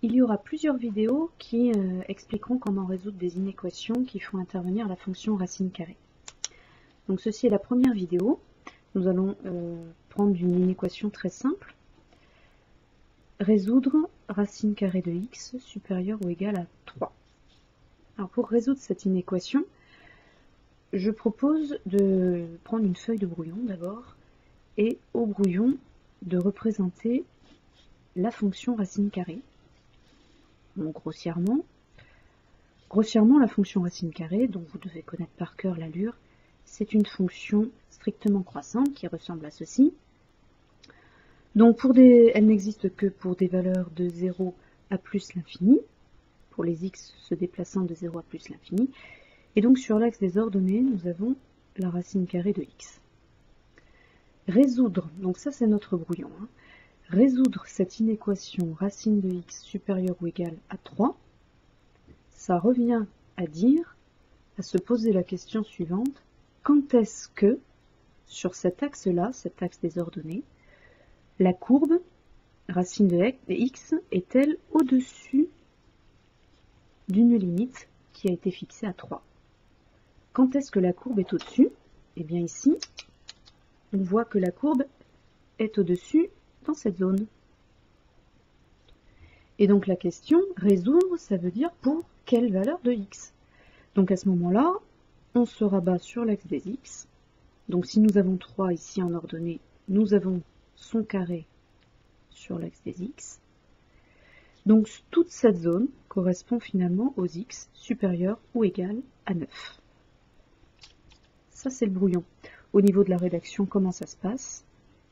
Il y aura plusieurs vidéos qui expliqueront comment résoudre des inéquations qui font intervenir la fonction racine carrée. Donc ceci est la première vidéo. Nous allons prendre une inéquation très simple. Résoudre racine carrée de x supérieure ou égale à 3. Alors pour résoudre cette inéquation, je propose de prendre une feuille de brouillon d'abord et au brouillon de représenter la fonction racine carrée. Donc grossièrement, la fonction racine carrée, dont vous devez connaître par cœur l'allure, c'est une fonction strictement croissante qui ressemble à ceci. Donc elle n'existe que pour des valeurs de 0 à plus l'infini, pour les x se déplaçant de 0 à plus l'infini. Et donc sur l'axe des ordonnées, nous avons la racine carrée de x. Résoudre, donc ça c'est notre brouillon, résoudre cette inéquation racine de x supérieure ou égale à 3, ça revient à se poser la question suivante: quand est-ce que, sur cet axe-là, cet axe des ordonnées, la courbe racine de x est-elle au-dessus d'une limite qui a été fixée à 3? Quand est-ce que la courbe est au-dessus? Eh bien ici, on voit que la courbe est au-dessus dans cette zone. Et donc la question, résoudre, ça veut dire pour quelle valeur de x? Donc à ce moment-là, on se rabat sur l'axe des x. Donc si nous avons 3 ici en ordonnée, nous avons son carré sur l'axe des x. Donc toute cette zone correspond finalement aux x supérieurs ou égales à 9. Ça c'est le brouillon. Au niveau de la rédaction, comment ça se passe?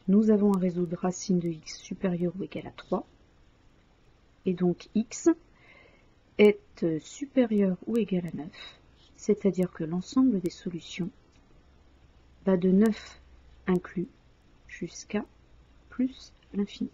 Nous avons à résoudre racine de x supérieure ou égale à 3. Et donc x est supérieur ou égal à 9. C'est-à-dire que l'ensemble des solutions va de 9 inclus jusqu'à plus l'infini.